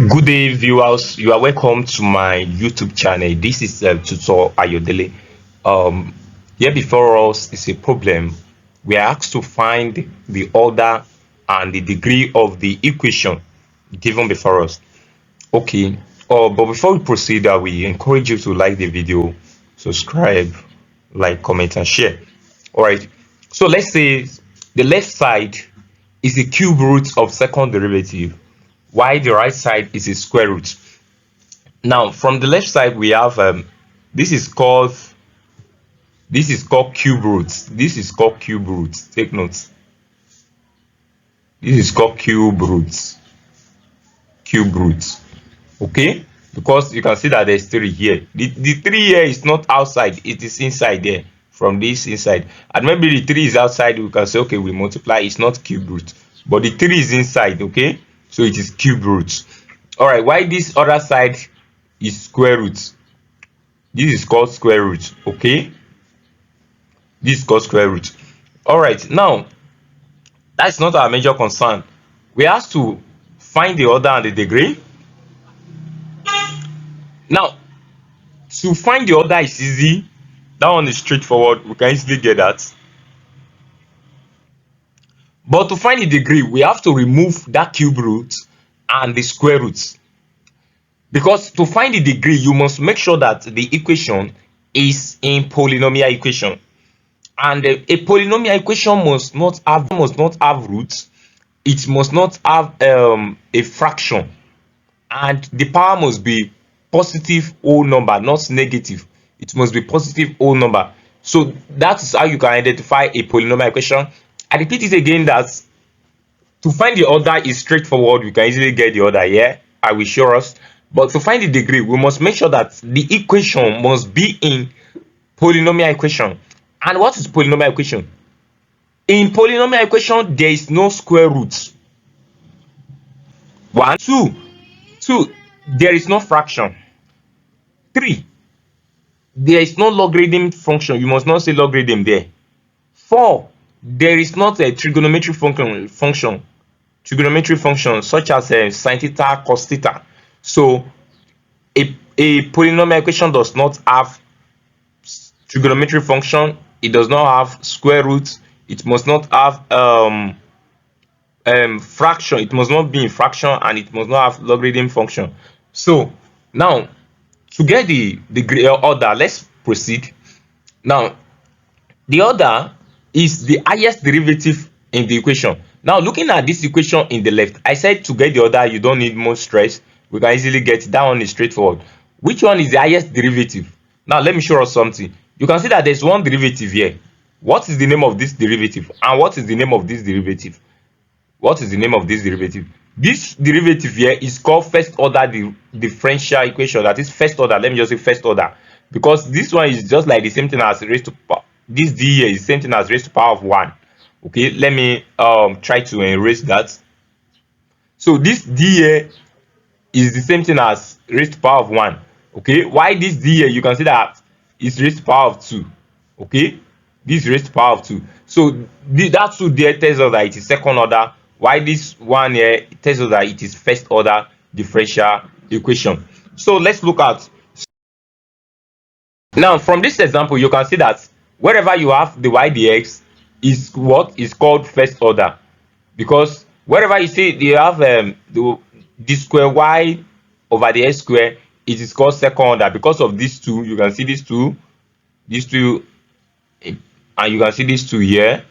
Good day, viewers. You are welcome to my YouTube channel. This is Tutor Ayodele. Um, Here before us is a problem. We are asked to find the order and the degree of the equation given before us. Okay. But before we proceed, we encourage you to like the video, subscribe, like, comment, and share. All right. So let's say the left side is the cube root of second derivative, while the right side is a square root. Now, from the left side, we have this is called cube roots. This is called cube roots. Take notes. This is called cube roots. Cube roots. Okay, because you can see that there's 3 here. The 3 here is not outside; it is inside there. From this inside, and maybe the 3 is outside. We can say, okay, we multiply. It's not cube root, but the 3 is inside. Okay, so it is cube root. All right. Why this other side is square root? This is called square root. Okay, this is called square root. All right. Now, that's not our major concern. We have to find the order and the degree. Now, to find the order is easy. That one is straightforward. We can easily get that. But to find the degree, we have to remove that cube root and the square root. Because to find the degree, you must make sure that the equation is in polynomial equation. And a polynomial equation must not have roots. It must not have a fraction. And the power must be positive whole number, not negative. It must be positive whole number. So that is how you can identify a polynomial equation. I repeat it again that to find the order is straightforward. We can easily get the order here. I will show us. But to find the degree, we must make sure that the equation must be in polynomial equation. And what is polynomial equation? In polynomial equation, there is no square root. 1, 2, there is no fraction. 3, there is no logarithm function. You must not say logarithm there. 4, there is not a trigonometric function such as sin theta, cos theta. So a polynomial equation does not have trigonometric function. It does not have square roots. It must not have fraction. It must not be in fraction, and it must not have logarithm function. So now, to get the order, let's proceed. Now, the order is the highest derivative in the equation. Now, looking at this equation in the left, I said to get the order, you don't need more stress. We can easily get it. That one is straightforward. Which one is the highest derivative? Now, let me show us something. You can see that there's one derivative here. What is the name of this derivative? And what is the name of this derivative? What is the name of this derivative? This derivative here is called first order differential equation. That is first order. Let me just say first order, because this one is just like the same thing as raised to power. This d here is the same thing as raised to power of 1. Okay, let me try to erase that. So this d here is the same thing as raised to power of 1. Okay, why this d here, you can see that it's raised to power of 2. Okay, this is raised to power of 2. So that 2 there tells us that it is second order. Why this one here tells us that it is first order differential equation. So let's look at. Now, from this example, you can see that wherever you have the y dx is what is called first order, because wherever you see you have the square y over the x square, it is called second order because of these two. You can see these two, and you can see these two here.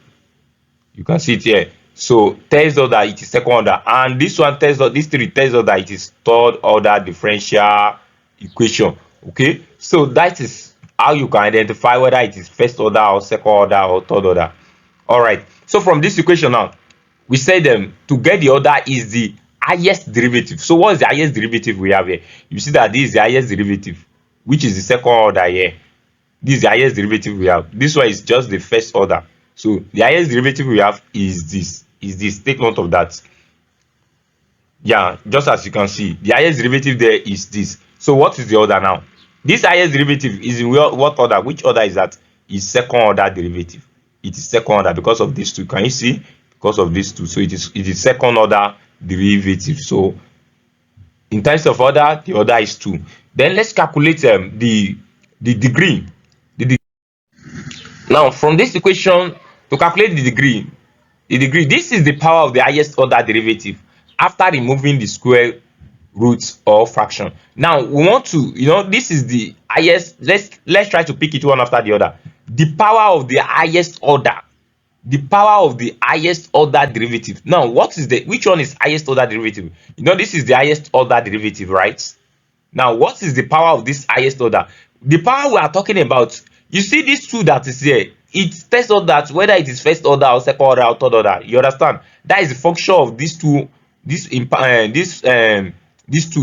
You can see it here. So tells us that it is second order, and this one tells us, this 3 tells us that it is third order differential equation. Okay, so that is how you can identify whether it is first order or second order or third order. All right, so from this equation now, we said to get the order is the highest derivative. So what is the highest derivative we have here? You see that this is the highest derivative, which is the second order here. This is the highest derivative we have. This one is just the first order. So the highest derivative we have is this. Take note of that. Yeah, just as you can see, the highest derivative there is this. So what is the order now? This highest derivative is in what order? Which order is that? Is second order derivative. It is second order because of these two. Can you see? Because of these two. So it is second order derivative. So In terms of order, the order is 2. Then let's calculate the degree. Now from this equation, to calculate the degree, this is the power of the highest order derivative after removing the square root or fraction. Now we want to, this is the highest. Let's try to pick it one after the other. The power of the highest order, derivative. Now which one is highest order derivative? This is the highest order derivative, right? Now what is the power of this highest order? The power we are talking about, you see this 2 that is here, it tells us that whether it is first order or second order or third order. You understand? That is the function of these two, these 2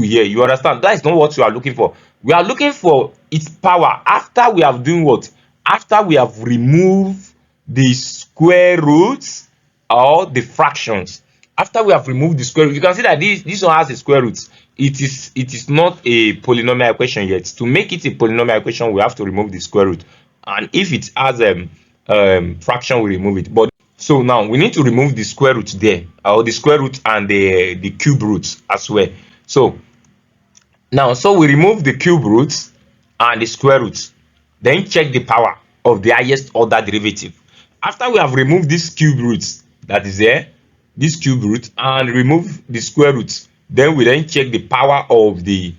here. You understand? That is not what we are looking for. We are looking for its power after we have done what? After we have removed the square roots or the fractions. After we have removed the square root, you can see that this one has a square root. It is not a polynomial equation yet. To make it a polynomial equation, we have to remove the square root, and if it has fraction, we remove it. But so now we need to remove the square root there, or the square root and the cube root as well. So now, we remove the cube root and the square root, then check the power of the highest order derivative. After we have removed this cube root that is there, this cube root, and remove the square root, then we check the power of the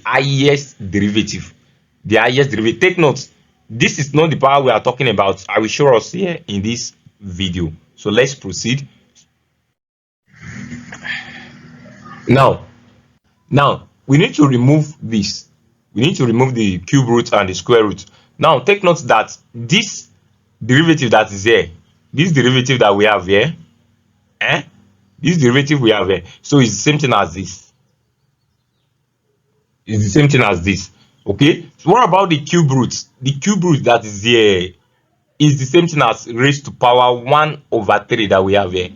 highest derivative. The highest derivative. Take note, this is not the power we are talking about. I will show us here in this video. So let's proceed. Now we need to remove this. We need to remove the cube root and the square root. Now take note that this derivative that is here, this derivative that we have here, this derivative we have here, so it's the same thing as this. It's the same thing as this. Okay, so what about the cube root? The cube root that is here is the same thing as raised to power 1/3 that we have here.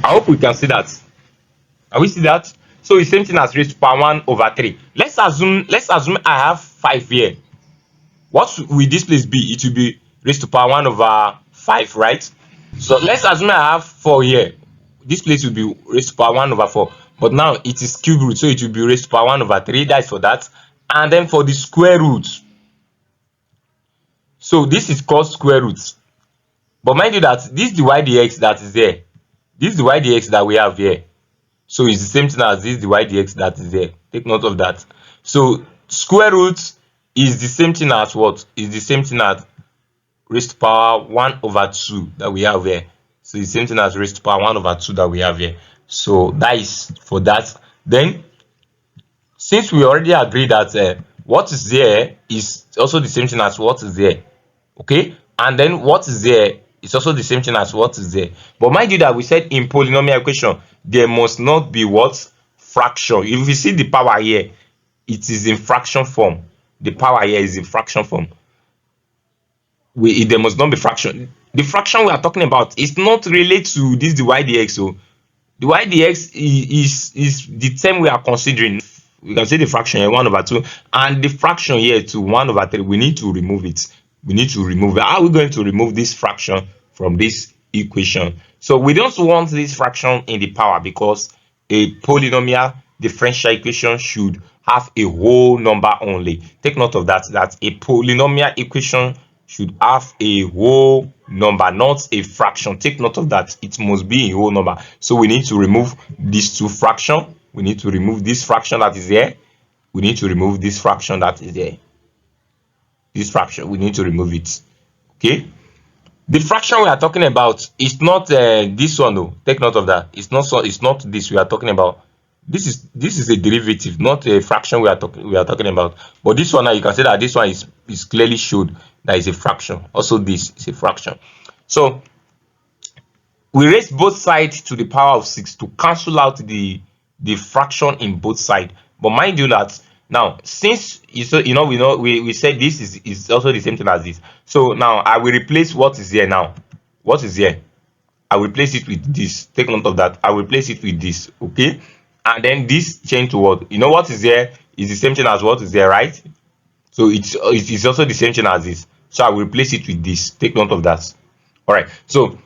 I hope we can see that. Can we see that? So it's the same thing as raised to power 1/3. Let's assume I have 5 here. What will this place be? It will be raised to power 1/5, right? So let's assume I have 4 here. This place will be raised to power 1/4. But now it is cube root, so it will be raised to power 1/3. That is for that. And then for the square root, so this is called square root. But mind you that this dy dx that is there, this dy dx that we have here, so it's the same thing as this dy dx that is there. Take note of that. So square root is the same thing as what? Is the same thing as raised to power 1/2 that we have here. So it's the same thing as raised to power 1/2 that we have here. So that is for that. Then since we already agreed that what is there is also the same thing as what is there, okay, and then what is there is also the same thing as what is there. But mind you that we said in polynomial equation there must not be what? Fraction. If you see the power here, it is in fraction form. The power here is in fraction form. There must not be fraction. The fraction we are talking about is not related to this dy dx. So the y dx is the term we are considering. We can say the fraction here 1/2, and the fraction here to 1/3. We need to remove it. We need to remove it. How are we going to remove this fraction from this equation? So we don't want this fraction in the power, because a polynomial differential equation should have a whole number only. Take note of that. That a polynomial equation should have a whole number, not a fraction. Take note of that. It must be a whole number. So we need to remove these two fractions. We need to remove this fraction that is there. We need to remove this fraction that is there. This fraction, we need to remove it. Okay. The fraction we are talking about is not this one though. Take note of that. It's not this we are talking about. This is a derivative, not a fraction we are talking about. But this one now, you can see that this one is clearly showed that is a fraction. Also this is a fraction. So we raise both sides to the power of 6 to cancel out the fraction in both sides. But mind you that now, since we said this is also the same thing as this. So now I will replace what is here now. What is here? I will replace it with this. Take note of that. I will replace it with this. Okay. And then this change to what? What is there is the same thing as what is there, right? So it's also the same thing as this. So I will replace it with this. Take note of that. All right. So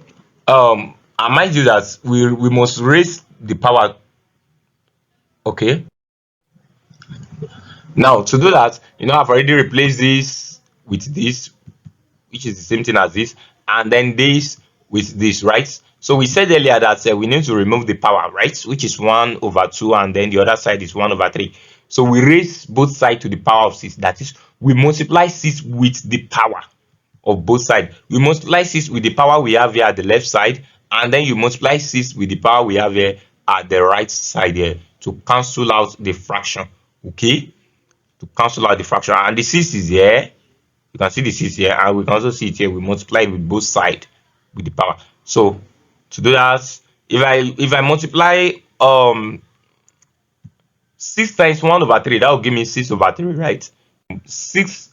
And mind you that we must raise the power. Okay, now to do that, I've already replaced this with this, which is the same thing as this, and then this with this, right? So we said earlier that we need to remove the power, right, which is 1 over 2, and then the other side is 1 over 3. So we raise both sides to the power of 6. That is, we multiply 6 with the power of both sides. We multiply 6 with the power we have here at the left side, and then you multiply 6 with the power we have here at the right side here to cancel out the fraction. Okay, to cancel out the fraction, and the 6 is here. You can see the 6 here, and we can also see it here. We multiply it with both sides with the power. So to do that, if I multiply 6 times 1 over 3, that will give me 6 over 3, right? 6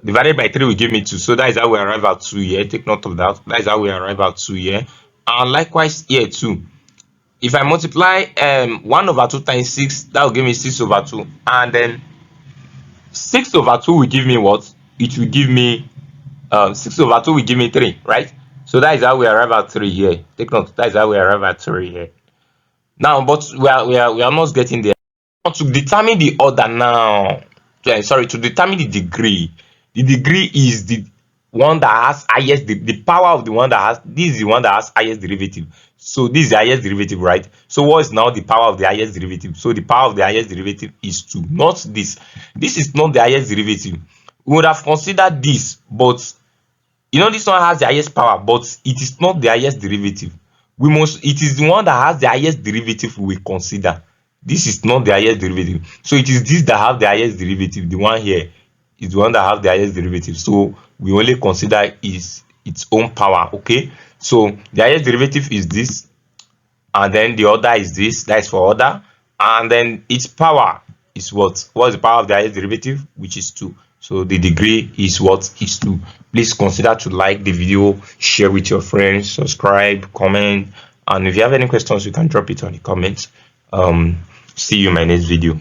divided by 3 will give me 2. So that is how we arrive at 2 here. Take note of that. That is how we arrive at 2 here. And likewise here too. If I multiply 1 over 2 times 6, that will give me 6 over 2. And then 6 over 2 will give me what? It will give me 6 over 2 will give me 3, right? So that is how we arrive at 3 here. Take note. That is how we arrive at 3 here. Now, but we are almost getting there. Now, to determine the order now, to determine the degree. The degree is the one that has highest, the power of the one that has, this is the one that has highest derivative. So this is the highest derivative, right? So what is now the power of the highest derivative? So the power of the highest derivative is 2, not this. This is not the highest derivative. We would have considered this, but this one has the highest power, but it is not the highest derivative. It is the one that has the highest derivative we consider. This is not the highest derivative. So it is this that have the highest derivative. The one here is the one that have the highest derivative. So we only consider its own power. Okay. So the highest derivative is this, and then the order is this. That is for order, and then its power is what? What is the power of the highest derivative? Which is 2. So the degree is what? Is 2. Please consider to like the video, share with your friends, subscribe, comment, and if you have any questions, you can drop it on the comments. See you in my next video.